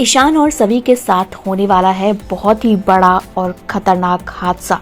ईशान और सभी के साथ होने वाला है बहुत ही बड़ा और खतरनाक हादसा,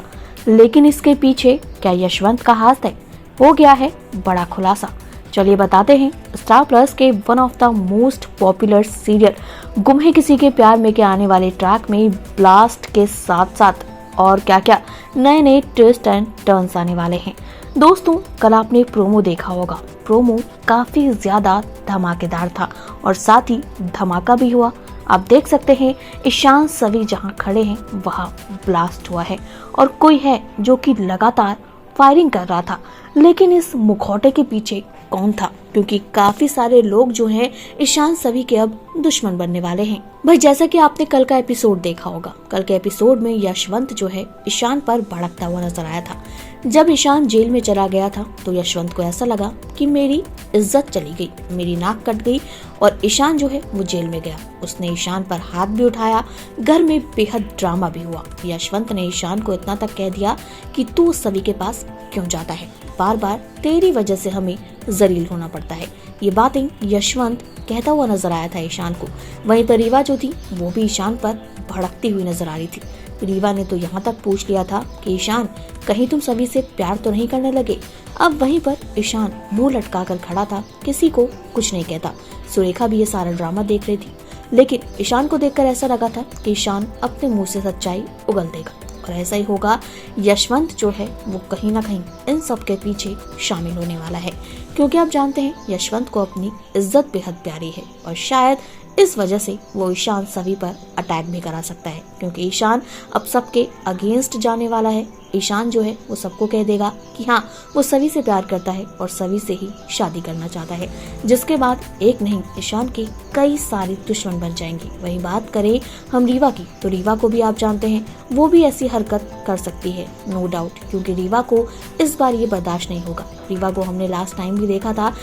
लेकिन इसके पीछे क्या यशवंत का हाथ है? हो गया है बड़ा खुलासा। चलिए बताते हैं। स्टार प्लस के one of the most popular serial गुम है किसी के प्यार में के आने वाले ट्रैक में ब्लास्ट के साथ साथ और क्या क्या नए नए ट्विस्ट एंड टर्न्स आने वाले हैं। दोस्तों, कल आपने प्रोमो देखा होगा। प्रोमो काफी ज्यादा धमाकेदार था और साथ ही धमाका भी हुआ। आप देख सकते हैं ईशान सभी जहां खड़े हैं वहां ब्लास्ट हुआ है और कोई है जो कि लगातार फायरिंग कर रहा था। लेकिन इस मुखौटे के पीछे कौन था? क्योंकि काफी सारे लोग जो हैं ईशान सभी के अब दुश्मन बनने वाले हैं। भाई, जैसा कि आपने कल का एपिसोड देखा होगा, कल के एपिसोड में यशवंत जो है ईशान पर भड़कता हुआ नजर आया था। जब ईशान जेल में चला गया था तो यशवंत को ऐसा लगा कि मेरी इज्जत चली गई, मेरी नाक कट गई और ईशान जो है वो जेल में गया। उसने ईशान पर हाथ भी उठाया, घर में बेहद ड्रामा भी हुआ। यशवंत ने ईशान को इतना तक कह दिया कि तू सभी के पास क्यों जाता है, बार बार तेरी वजह से हमें जलील होना पड़ता है। ये बातें यशवंत कहता हुआ नजर आया था ईशान को। वहीं पर रीवा जो थी वो भी ईशान पर भड़कती हुई नजर आ रही थी। रीवा ने तो यहाँ तक पूछ लिया था कि ईशान, कहीं तुम सभी से प्यार तो नहीं करने लगे? अब वहीं पर ईशान मुंह लटका कर खड़ा था, किसी को कुछ नहीं कहता। सुरेखा भी ये सारा ड्रामा देख रही थी, लेकिन ईशान को देखकर ऐसा लगा था कि ईशान अपने मुंह से सच्चाई उगल देगा और ऐसा ही होगा। यशवंत जो है वो कहीं ना कहीं इन सब के पीछे शामिल होने वाला है, क्योंकि आप जानते हैं यशवंत को अपनी इज्जत बेहद प्यारी है और शायद इस वजह से वो ईशान सभी पर अटैक भी करा सकता है, क्योंकि ईशान अब सबके अगेंस्ट जाने वाला है। ईशान जो है वो सबको कह देगा कि हाँ, वो सभी से प्यार करता है और सभी से ही शादी करना चाहता है, जिसके बाद एक नहीं ईशान के कई सारे दुश्मन बन जाएंगे। वही बात करें हम रीवा की, तो रीवा को भी आप जानते हैं वो भी ऐसी हरकत कर सकती है, नो डाउट, क्योंकि रीवा को इस बार ये बर्दाश्त नहीं होगा। रीवा को हमने लास्ट टाइम भी देखा था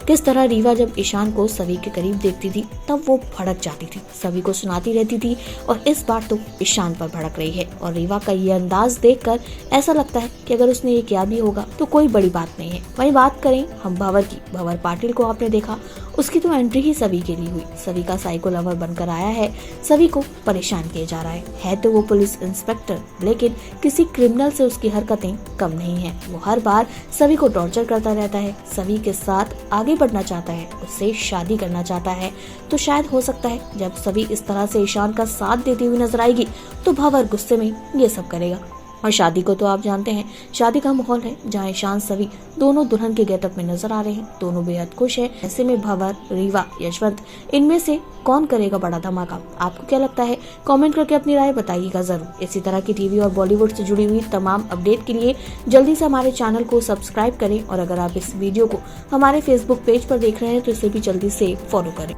किस तरह रीवा जब ईशान को सभी के करीब देखती थी तब वो भड़क जाती थी, सभी को सुनाती रहती थी, और इस बार तो ईशान पर भड़क रही है। और रीवा का ये अंदाज देखकर ऐसा लगता है कि अगर उसने ये किया भी होगा तो कोई बड़ी बात नहीं है। वहीं बात करें हम भंवर की, भंवर पाटिल को आपने देखा, उसकी तो एंट्री ही सभी के लिए हुई। सभी का साइको लवर बनकर आया है, सभी को परेशान किया जा रहा है तो वो पुलिस इंस्पेक्टर, लेकिन किसी क्रिमिनल से उसकी हरकतें कम नहीं है। वो हर बार सभी को टॉर्चर करता रहता है, सभी के साथ आगे बढ़ना चाहता है, उससे शादी करना चाहता है। तो शायद हो सकता है जब सभी इस तरह से ईशान का साथ देती हुई नजर आएगी तो भंवर गुस्से में ये सब करेगा। और शादी को तो आप जानते हैं, शादी का माहौल है जहाँ ईशान सभी दोनों दुल्हन के गेटअप में नजर आ रहे हैं, दोनों बेहद खुश हैं। ऐसे में भंवर, रीवा, यशवंत, इनमें से कौन करेगा बड़ा धमाका? आपको क्या लगता है? कमेंट करके अपनी राय बताइएगा जरूर। इसी तरह की टीवी और बॉलीवुड से जुड़ी हुई तमाम अपडेट के लिए जल्दी से हमारे चैनल को सब्सक्राइब करें और अगर आप इस वीडियो को हमारे फेसबुक पेज पर देख रहे हैं तो इसे भी जल्दी से फॉलो करें।